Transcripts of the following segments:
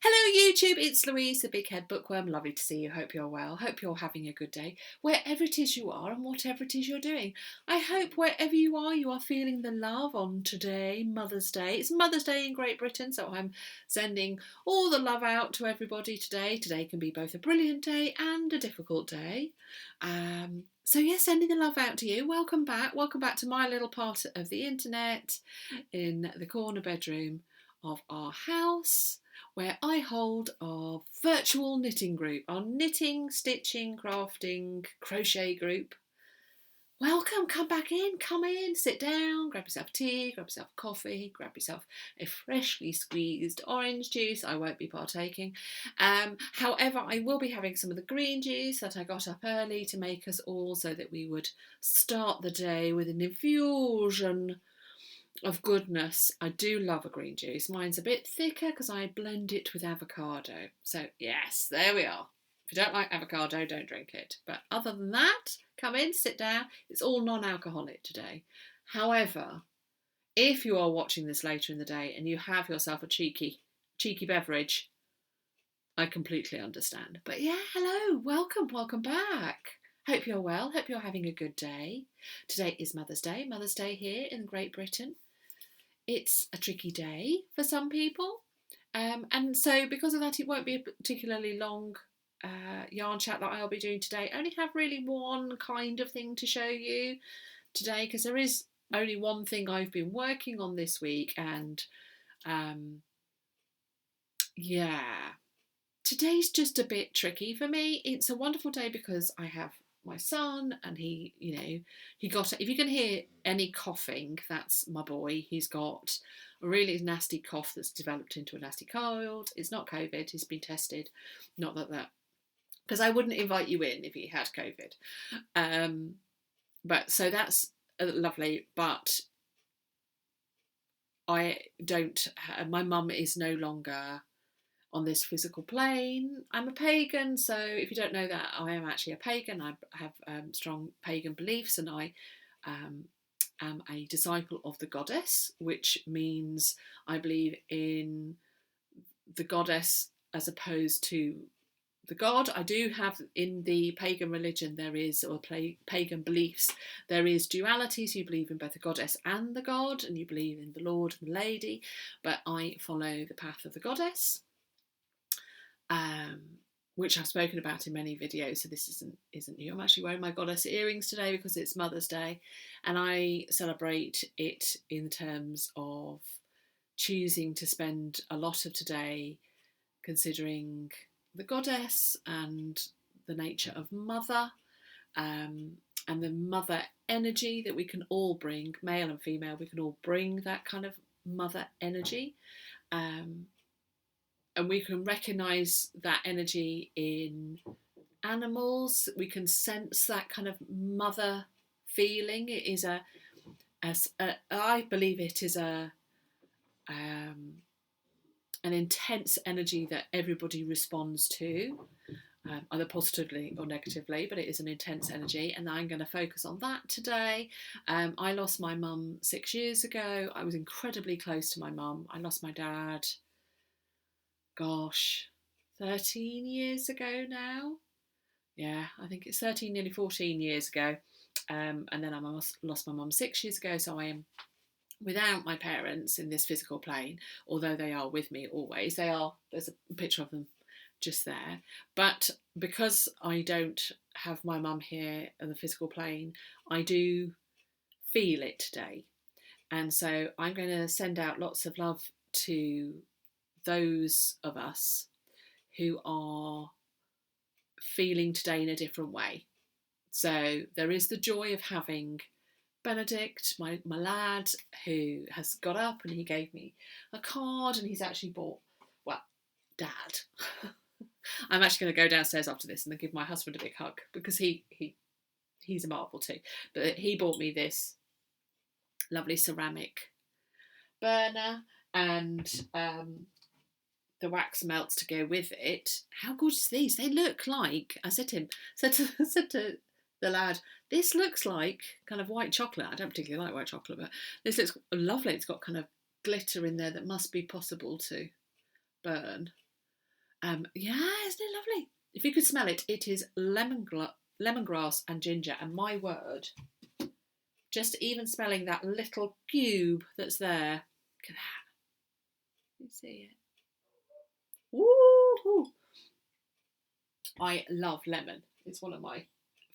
Hello YouTube, it's Louise, the Big Head Bookworm. Lovely to see you. Hope you're well. Hope you're having a good day, wherever it is you are and whatever it is you're doing. I hope wherever you are feeling the love on today, Mother's Day. It's Mother's Day in Great Britain, so I'm sending all the love out to everybody today. Today can be both a brilliant day and a difficult day. So yeah, sending the love out to you. Welcome back. Welcome back to my little part of the internet in the corner bedroom of our house, where I hold our virtual knitting group, our knitting, stitching, crafting, crochet group. Welcome, come back in, come in, sit down, grab yourself tea, grab yourself coffee, grab yourself a freshly squeezed orange juice. I won't be partaking. However, I will be having some of the green juice that I got up early to make us all, so that we would start the day with an infusion of goodness. I do love a green juice. Mine's a bit thicker because I blend it with avocado. So yes, there we are. If you don't like avocado, don't drink it. But other than that, come in, sit down. It's all non-alcoholic today. However, if you are watching this later in the day and you have yourself a cheeky beverage, I completely understand. But yeah, hello, welcome back. Hope you're well. Hope you're having a good day. Today is Mother's Day. Mother's Day here in Great Britain. It's a tricky day for some people. And so because of that, it won't be a particularly long yarn chat that I'll be doing today. I only have really one kind of thing to show you today, because there is only one thing I've been working on this week. And yeah, today's just a bit tricky for me. It's a wonderful day because I have my son, and he got, if you can hear any coughing, that's my boy. He's got a really nasty cough that's developed into a nasty cold. It's not COVID, he's been tested. Not that because I wouldn't invite you in if he had COVID. But so that's lovely. But I don't, my mum is no longer on this physical plane. I'm a pagan, so if you don't know that, I am actually a pagan. I have strong pagan beliefs, and I am a disciple of the goddess, which means I believe in the goddess as opposed to the god. I do have, in the pagan religion there is, or pagan beliefs, there is duality, so you believe in both the goddess and the god, and you believe in the lord and the lady, but I follow the path of the goddess. Which I've spoken about in many videos, so this isn't new. I'm actually wearing my goddess earrings today because it's Mother's Day, and I celebrate it in terms of choosing to spend a lot of today considering the goddess and the nature of mother, and the mother energy that we can all bring, male and female. We can all bring that kind of mother energy. And we can recognise that energy in animals. We can sense that kind of mother feeling. It is I believe it is an intense energy that everybody responds to, either positively or negatively, but it is an intense energy, and I'm going to focus on that today. I lost my mum 6 years ago. I was incredibly close to my mum. I lost my dad, 13 years ago now. Yeah, I think it's 13, nearly 14 years ago. And then I lost my mum 6 years ago, so I am without my parents in this physical plane, although they are with me always. There's a picture of them just there. But because I don't have my mum here in the physical plane, I do feel it today. And so I'm going to send out lots of love to those of us who are feeling today in a different way. So there is the joy of having Benedict, my lad, who has got up and he gave me a card, and he's actually bought, well, Dad. I'm actually going to go downstairs after this and then give my husband a big hug, because he's a marvel too. But he bought me this lovely ceramic burner, and the wax melts to go with it. How gorgeous are these? They look like, I said to the lad, this looks like kind of white chocolate. I don't particularly like white chocolate, but this looks lovely. It's got kind of glitter in there that must be possible to burn. Yeah, isn't it lovely? If you could smell it, it is lemongrass and ginger. And my word, just even smelling that little cube that's there. Look at that. You see it? Woo! I love lemon. It's one of my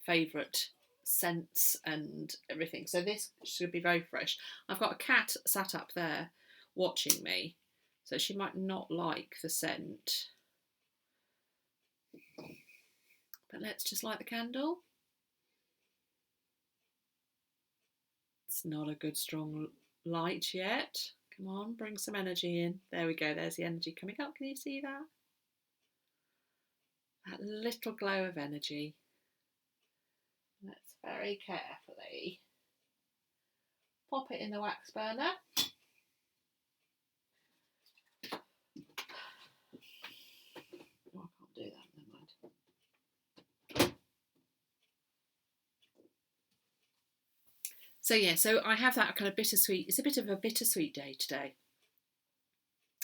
favourite scents and everything. So this should be very fresh. I've got a cat sat up there watching me, so she might not like the scent. But let's just light the candle. It's not a good strong light yet. Come on, bring some energy in. There we go, there's the energy coming up. Can you see that? That little glow of energy. Let's very carefully pop it in the wax burner. Oh, I can't do that, never mind. So yeah, so I have that kind of bittersweet, it's a bit of a bittersweet day today.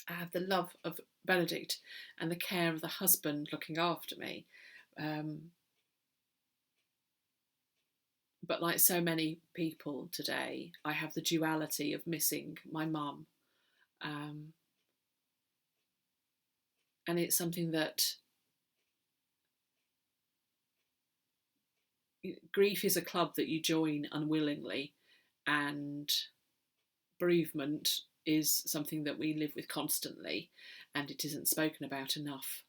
I have the love of Benedict and the care of the husband looking after me. But like so many people today, I have the duality of missing my mum. And it's something that grief is a club that you join unwillingly, and bereavement is something that we live with constantly, and it isn't spoken about enough,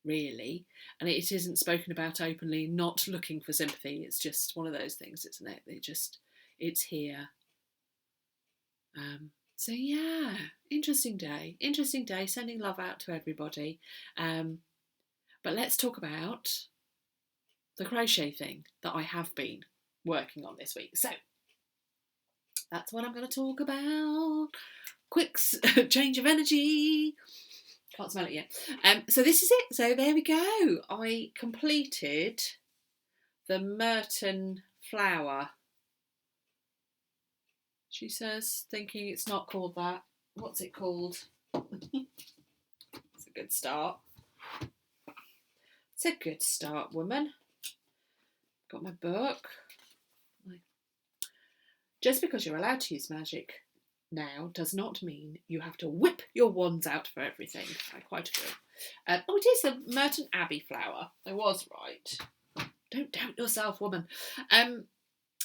really, and it isn't spoken about openly. Not looking for sympathy, it's just one of those things, isn't it? It's here. So yeah, interesting day, sending love out to everybody. But let's talk about the crochet thing that I have been working on this week. So that's what I'm going to talk about. Quick change of energy. Can't smell it yet. So this is it. So there we go. I completed the Merton flower. She says, thinking it's not called that. What's it called? It's a good start. It's a good start, woman. Got my book. Just because you're allowed to use magic now does not mean you have to whip your wands out for everything. I quite agree. Oh, it is the Merton Abbey flower. I was right. Don't doubt yourself, woman.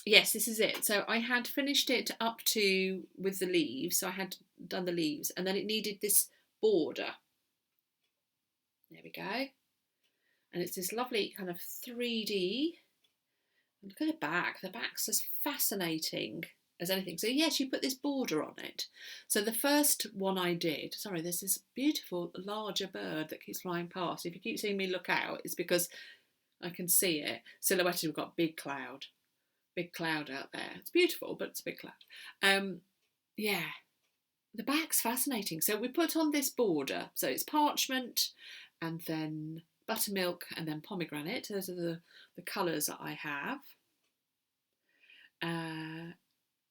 Yes, this is it. So I had finished it up to with the leaves. So I had done the leaves, and then it needed this border. There we go. And it's this lovely kind of 3D. Look at the back. The back's as fascinating as anything. So yes, you put this border on it. So the first one I did, sorry, there's this beautiful larger bird that keeps flying past. If you keep seeing me look out, it's because I can see it. Silhouetted, we've got big cloud out there. It's beautiful, but it's a big cloud. Yeah, the back's fascinating. So we put on this border. So it's parchment and then buttermilk and then pomegranate. Those are the colours that I have.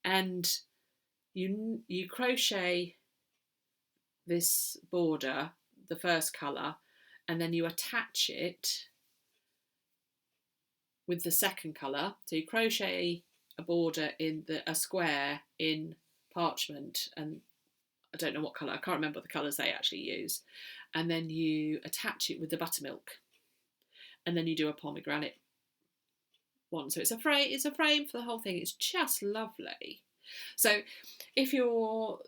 And you crochet this border, the first colour, and then you attach it with the second colour. So you crochet a border in a square in parchment, and I don't know what colour, I can't remember the colours they actually use, and then you attach it with the buttermilk, and then you do a pomegranate one. So it's a frame for the whole thing. It's just lovely. So if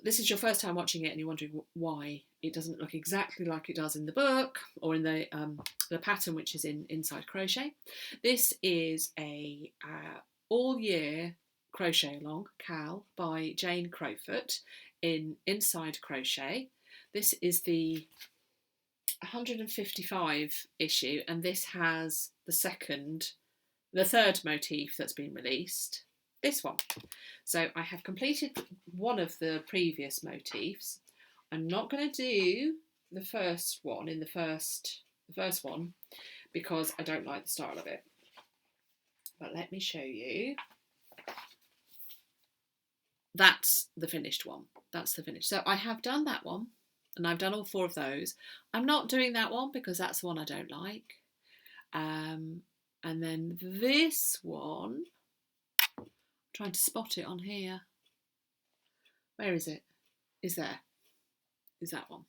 this is your first time watching it and you're wondering why it doesn't look exactly like it does in the book or in the pattern which is in Inside Crochet, this is a all year crochet along CAL by Jane Crowfoot in Inside Crochet. This is the 155 issue, and this has the third motif that's been released, this one. So I have completed one of the previous motifs. I'm not going to do the first one the first one because I don't like the style of it. But let me show you. That's the finished one. That's the finish. So I have done that one. and I've done all 4 of those. I'm not doing that one because that's the one I don't like. And then this one, I'm trying to spot it on here. Where is it? Is there? Is that one?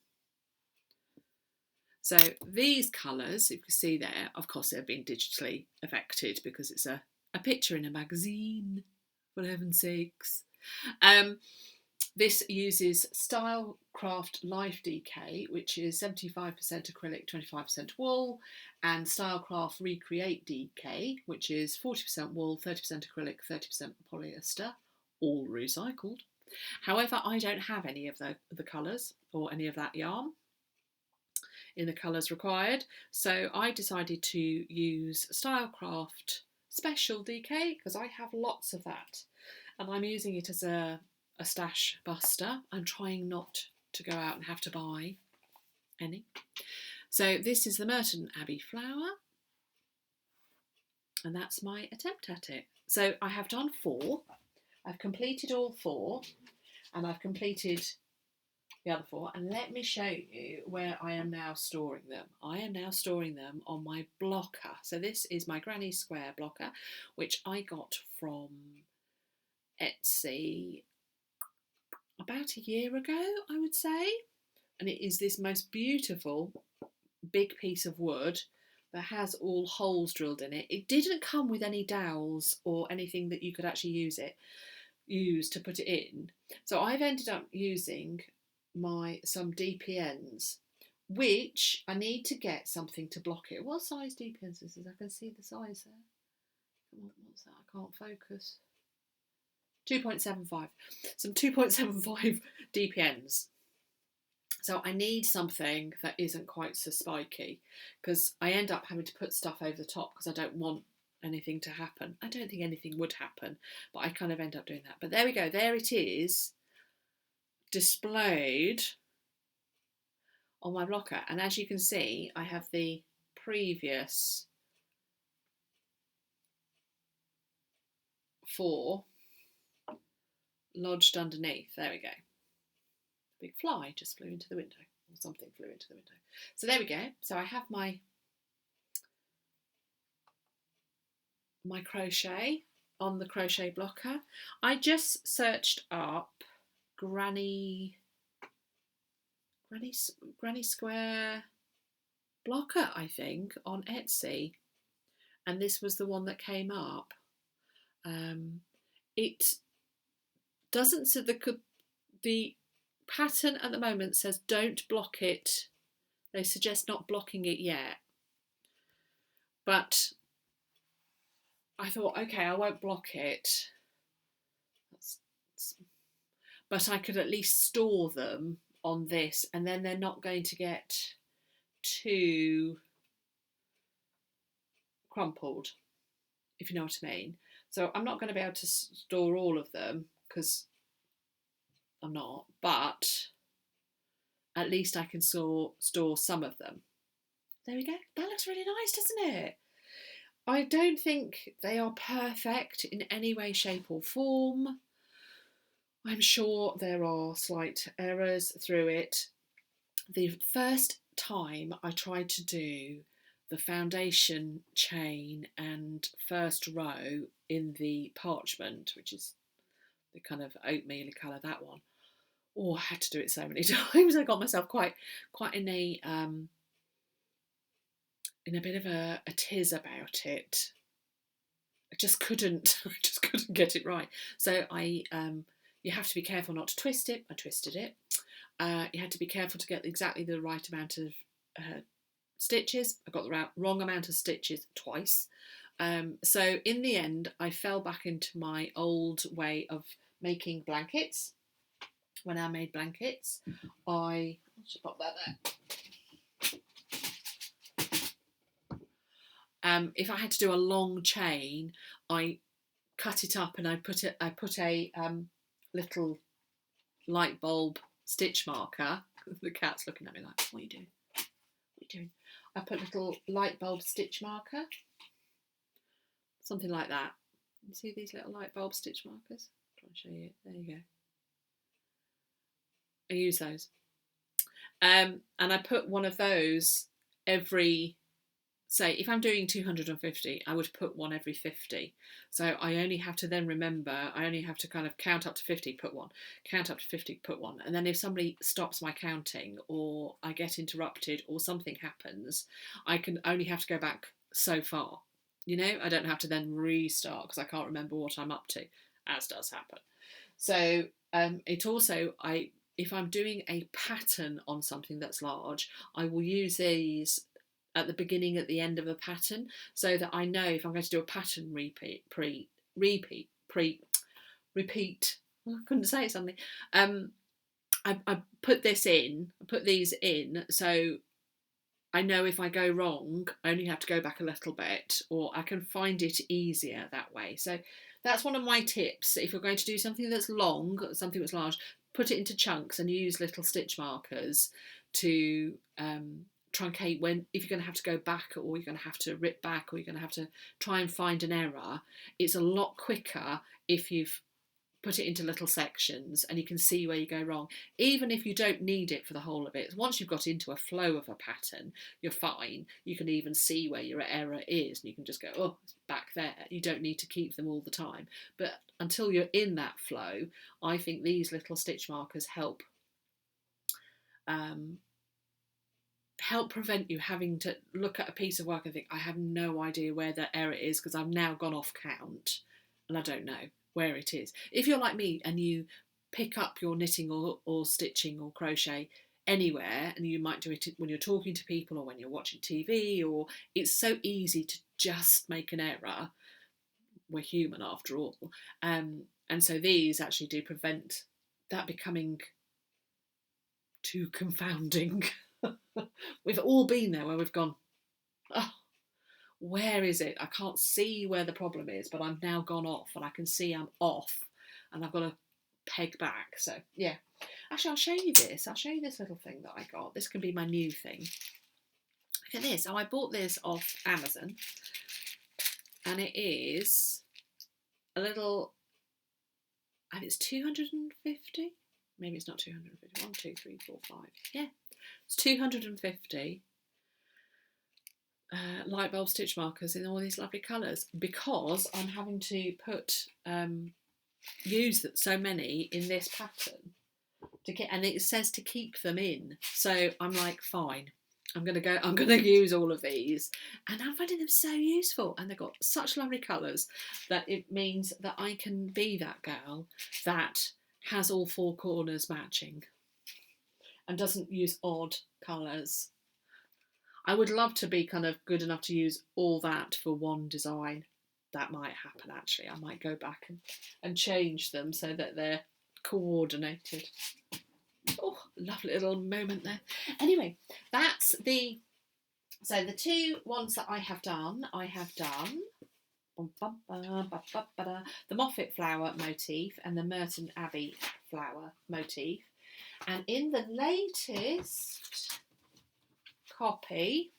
So these colours, you can see there, of course they've been digitally affected because it's a picture in a magazine, for heaven's sakes. This uses Stylecraft Life DK, which is 75% acrylic, 25% wool, and Stylecraft Recreate DK, which is 40% wool, 30% acrylic, 30% polyester, all recycled. However, I don't have any of the colours or any of that yarn in the colours required, so I decided to use Stylecraft Special DK because I have lots of that, and I'm using it as a stash buster. I'm trying not to go out and have to buy any. So this is the Merton Abbey flower, and that's my attempt at it. So I have done 4. I've completed all 4, and I've completed the other 4, and let me show you where I am now storing them. I am now storing them on my blocker. So this is my Granny Square blocker, which I got from Etsy about a year ago, I would say, and it is this most beautiful big piece of wood that has all holes drilled in it. It didn't come with any dowels or anything that you could actually use to put it in, so I've ended up using some DPNs, which I need to get something to block it. What size DPNs is this? I can see the size there. What's that? I can't focus. 2.75. Some 2.75 DPNs. So I need something that isn't quite so spiky, because I end up having to put stuff over the top because I don't want anything to happen. I don't think anything would happen, but I kind of end up doing that. But there we go. There it is, displayed on my blocker. And as you can see, I have the previous 4 lodged underneath. There we go. Big fly just flew into the window, or something flew into the window. So there we go. So I have my crochet on the crochet blocker. I just searched up Granny Square blocker, I think, on Etsy, and this was the one that came up. It doesn't, so the pattern at the moment says don't block it. They suggest not blocking it yet, but I thought, okay, I won't block it, but I could at least store them on this, and then they're not going to get too crumpled, if you know what I mean. So I'm not going to be able to store all of them because I'm not, but at least I can store some of them. There we go. That looks really nice, doesn't it? I don't think they are perfect in any way, shape or form. I'm sure there are slight errors through it. The first time I tried to do the foundation chain and first row in the parchment, which is the kind of oatmeal colour, that one. Oh, I had to do it so many times. I got myself quite in a bit of a tiz about it. I just couldn't get it right. So you have to be careful not to twist it. I twisted it. You had to be careful to get exactly the right amount of stitches. I got the wrong amount of stitches twice. So in the end, I fell back into my old way of making blankets. When I made blankets, I should pop that there. If I had to do a long chain, I cut it up and I put a little light bulb stitch marker. The cat's looking at me like, what are you doing? What are you doing? I put a little light bulb stitch marker, something like that. You see these little light bulb stitch markers? I'll try and show you. There you go. I use those. And I put one of those every, say, if I'm doing 250, I would put one every 50. So I only have to then remember, I only have to kind of count up to 50, put one, count up to 50, put one. And then if somebody stops my counting, or I get interrupted, or something happens, I can only have to go back so far. You know, I don't have to then restart because I can't remember what I'm up to, as does happen. So it also, if I'm doing a pattern on something that's large, I will use these at the beginning, at the end of a pattern, so that I know if I'm going to do a pattern repeat. I couldn't say something. I put this in, I put these in, so I know if I go wrong, I only have to go back a little bit, or I can find it easier that way. So that's one of my tips. If you're going to do something that's long, something that's large, put it into chunks and use little stitch markers to truncate if you're going to have to go back, or you're going to have to rip back, or you're going to have to try and find an error. It's a lot quicker if you've put it into little sections and you can see where you go wrong, even if you don't need it for the whole of it. Once you've got into a flow of a pattern, you're fine. You can even see where your error is, and you can just go, oh, it's back there. You don't need to keep them all the time, but until you're in that flow, I think these little stitch markers help prevent you having to look at a piece of work and think, I have no idea where the error is because I've now gone off count and I don't know where it is. If you're like me and you pick up your knitting or stitching or crochet anywhere, and you might do it when you're talking to people or when you're watching TV, or it's so easy to just make an error. We're human after all. And so these actually do prevent that becoming too confounding. We've all been there where we've gone, oh, where is it? I can't see where the problem is, but I've now gone off and I can see I'm off and I've got to peg back. So yeah, actually I'll show you this. I'll show you this little thing that I got. This can be my new thing. Look at this. Oh, I bought this off Amazon, and it is a little, and it's 250. Maybe it's not 250. 1, 2, 3, 4, 5. Yeah, it's 250 light bulb stitch markers in all these lovely colours, because I'm having to use so many in this pattern and it says to keep them in. So I'm like, fine, I'm gonna use all of these, and I'm finding them so useful, and they've got such lovely colours that it means that I can be that girl that has all 4 corners matching and doesn't use odd colours. I would love to be kind of good enough to use all that for one design. That might happen actually. I might go back and change them so that they're coordinated. Oh, lovely little moment there. Anyway, that's the 2 ones that I have done. The Moffat flower motif and the Merton Abbey flower motif. And in the latest copy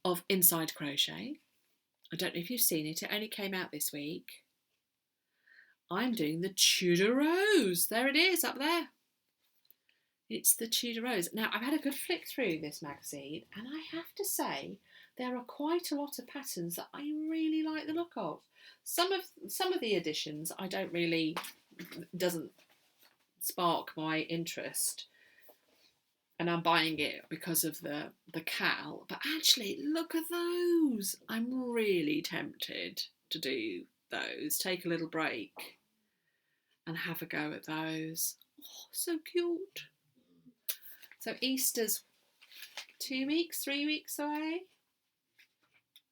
of Inside Crochet, I don't know if you've seen it, it only came out this week, I'm doing the Tudor Rose. There it is, up there. It's the Tudor Rose. Now, I've had a good flick through this magazine, and I have to say there are quite a lot of patterns that I really like the look of. Some of the editions I don't really, doesn't spark my interest, and I'm buying it because of the CAL. But actually, look at those. I'm really tempted to do those. Take a little break and have a go at those. Oh, so cute. So Easter's 2 weeks, 3 weeks away.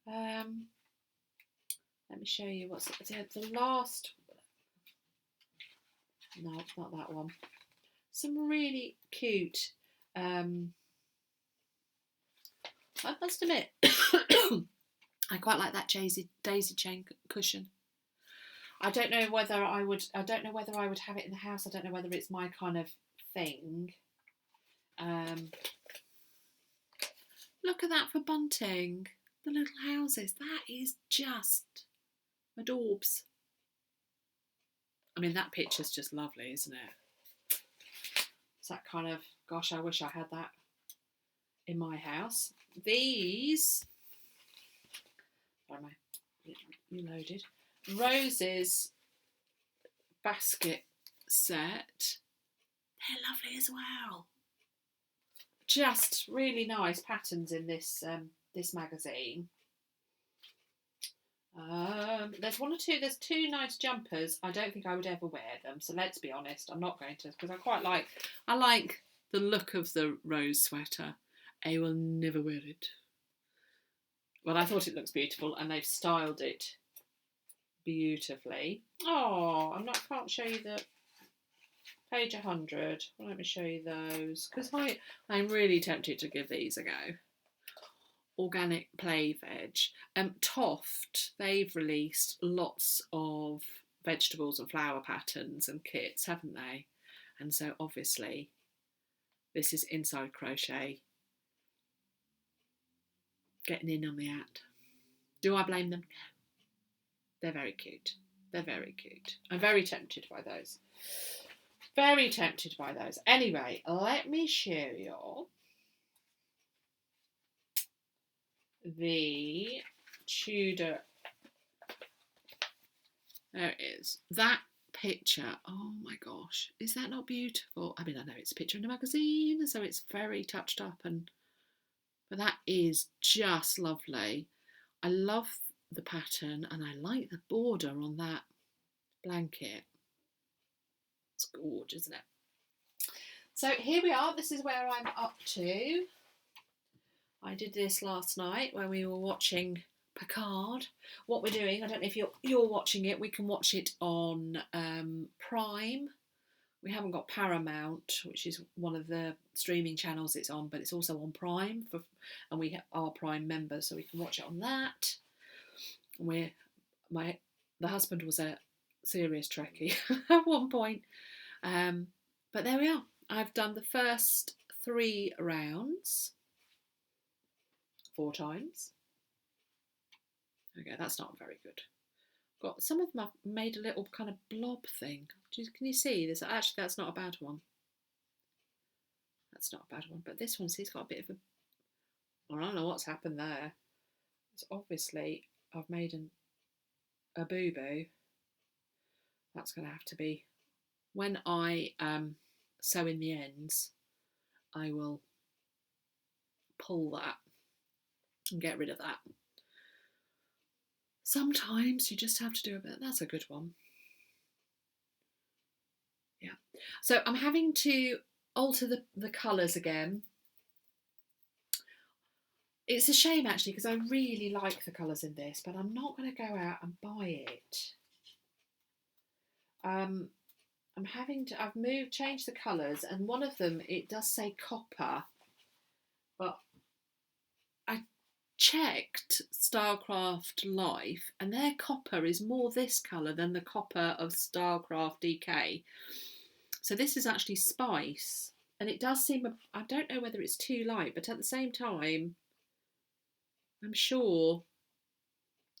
Let me show you what's the last. No, it's not that one. Some really cute. I must admit, I quite like that daisy chain cushion. I don't know whether I would have it in the house. I don't know whether it's my kind of thing. Look at that for bunting. The little houses. That is just adorbs. I mean, that picture's just lovely, isn't it? that kind of, gosh, I wish I had that in my house. These, where am I? You loaded. Roses basket set. They're lovely as well. Just really nice patterns in this this magazine. There's there's two nice jumpers. I don't think I would ever wear them, so let's be honest, I'm not going to, because I like the look of the rose sweater. I will never wear it. Well, I thought it looks beautiful, and they've styled it beautifully. Oh, can't show you the page 100. Well, let me show you those, because I'm really tempted to give these a go. Organic play veg. Toft, they've released lots of vegetables and flower patterns and kits, haven't they? And so obviously this is Inside Crochet getting in on the act. Do I blame them? No. They're very cute. They're very cute. I'm very tempted by those. Very tempted by those. Anyway, let me show you the Tudor. There it is. That picture. Oh my gosh. Is that not beautiful? I mean, I know it's a picture in a magazine, so it's very touched up, but that is just lovely. I love the pattern, and I like the border on that blanket. It's gorgeous, isn't it? So here we are. This is where I'm up to. I did this last night when we were watching Picard. What we're doing, I don't know if you're watching it. We can watch it on Prime. We haven't got Paramount, which is one of the streaming channels it's on, but it's also on Prime, and we are Prime members, so we can watch it on that. The husband was a serious Trekkie at one point, but there we are. I've done the first 3 rounds 4 times. Okay, that's not very good. Got some of them. I've made a little kind of blob thing. Can you see this? Actually, that's not a bad one. That's not a bad one. But this one, see, it's got a bit of a. I don't know what's happened there. It's obviously I've made a boo boo. That's going to have to be when I sew in the ends. I will pull that and get rid of that. Sometimes you just have to do a bit. That's a good one. Yeah. So I'm having to alter the colours again. It's a shame actually, because I really like the colours in this, but I'm not going to go out and buy it. I've changed the colours, and one of them, it does say copper, but I checked Stylecraft Life, and their copper is more this colour than the copper of Stylecraft DK. So this is actually spice, and it does seem, I don't know whether it's too light, but at the same time, I'm sure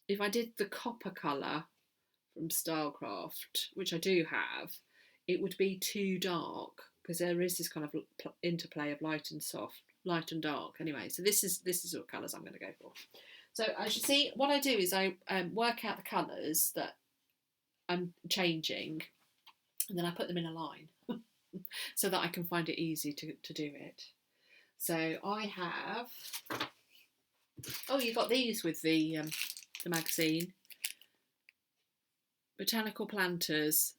if I did the copper colour from Stylecraft, which I do have, it would be too dark, because there is this kind of interplay of light and soft, light and dark. Anyway, so this is what colours I'm going to go for. So as you see, what I do is I work out the colours that I'm changing, and then I put them in a line so that I can find it easy to do it. So I have, oh, you got these with the magazine. Botanical planters,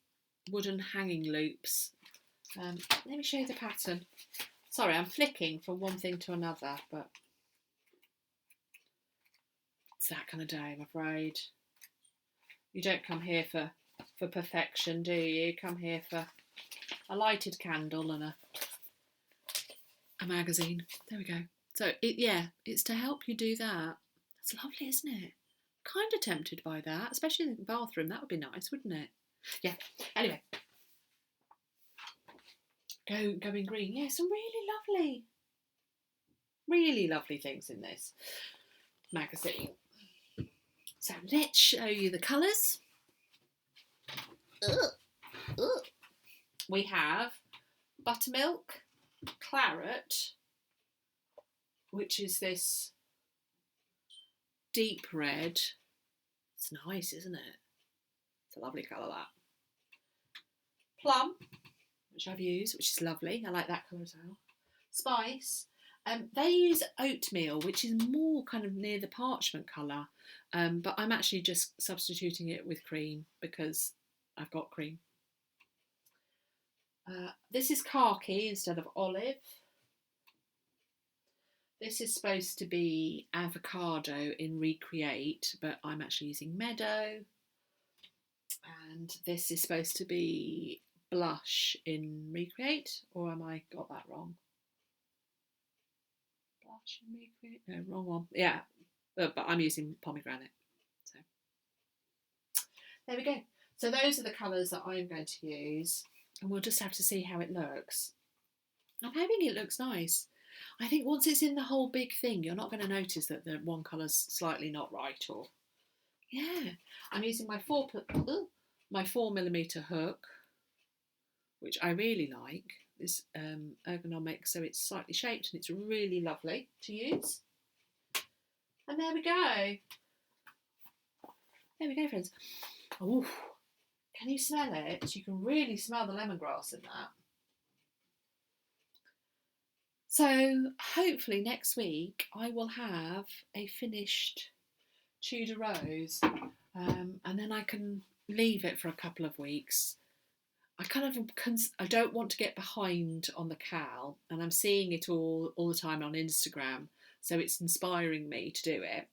wooden hanging loops. Let me show you the pattern. Sorry, I'm flicking from one thing to another, but it's that kind of day, I'm afraid. You don't come here for perfection, do you? You come here for a lighted candle and a magazine. There we go. So it's to help you do that. That's lovely, isn't it? Kind of tempted by that, especially in the bathroom. That would be nice, wouldn't it? Yeah. Anyway, going green. Yeah, some really lovely things in this magazine. So let's show you the colours. We have buttermilk, claret, which is this deep red. It's nice, isn't it? It's a lovely colour, that. Plum, which I've used, which is lovely. I like that colour as well. Spice. They use oatmeal, which is more kind of near the parchment colour, but I'm actually just substituting it with cream because I've got cream. This is khaki instead of olive. This is supposed to be avocado in Recreate, but I'm actually using meadow. And this is supposed to be blush in Recreate, or am I got that wrong? Blush in Recreate? No, wrong one. Yeah, but I'm using pomegranate. So there we go. So those are the colours that I'm going to use, and we'll just have to see how it looks. I'm hoping it looks nice. I think once it's in the whole big thing, you're not going to notice that the one colour's slightly not right, or yeah. I'm using my 4mm hook, which I really like. This ergonomic, so it's slightly shaped and it's really lovely to use. And there we go. There we go, friends. Oh, can you smell it? You can really smell the lemongrass in that. So hopefully next week I will have a finished Tudor Rose, and then I can leave it for a couple of weeks. I don't want to get behind on the CAL, and I'm seeing it all the time on Instagram, so it's inspiring me to do it.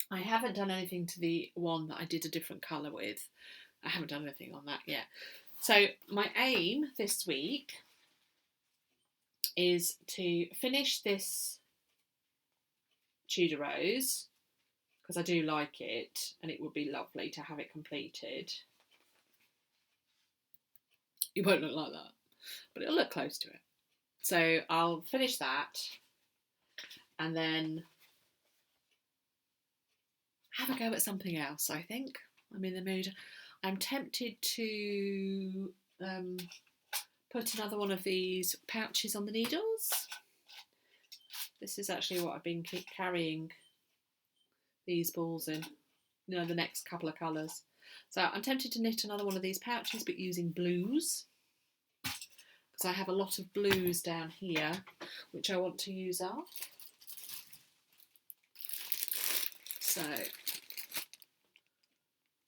I haven't done anything to the one that I did a different colour with. I haven't done anything on that yet. So my aim this week is to finish this Tudor Rose, because I do like it and it would be lovely to have it completed. It won't look like that, but it'll look close to it. So I'll finish that and then have a go at something else, I think. I'm in the mood. I'm tempted to put another one of these pouches on the needles. This is actually what I've been carrying these balls in, you know, the next couple of colours. So I'm tempted to knit another one of these pouches, but using blues, because I have a lot of blues down here which I want to use up. So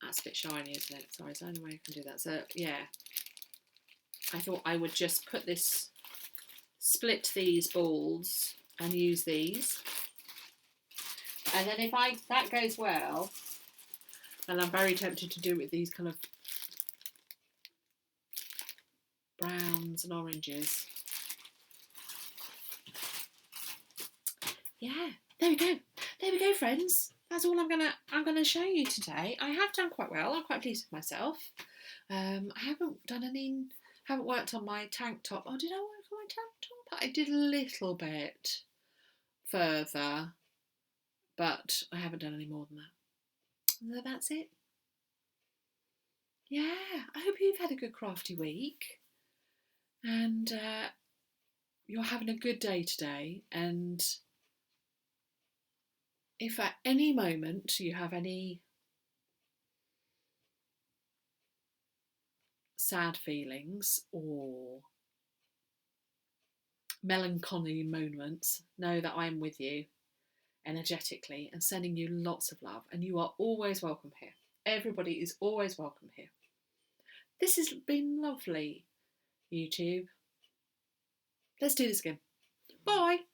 that's a bit shiny, isn't it? Sorry, is there any way I can do that? So yeah, I thought I would just split these balls and use these. And then if that goes well, and I'm very tempted to do it with these kind of browns and oranges. Yeah, there we go. There we go, friends. That's all I'm gonna show you today. I have done quite well. I'm quite pleased with myself. I haven't worked on my tank top. Oh, did I work on my tank top? I did a little bit further, but I haven't done any more than that. So that's it. Yeah, I hope you've had a good crafty week, and you're having a good day today. And if at any moment you have any sad feelings or melancholy moments, know that I'm with you energetically and sending you lots of love, and you are always welcome here. Everybody is always welcome here. This has been lovely, YouTube. Let's do this again. Bye.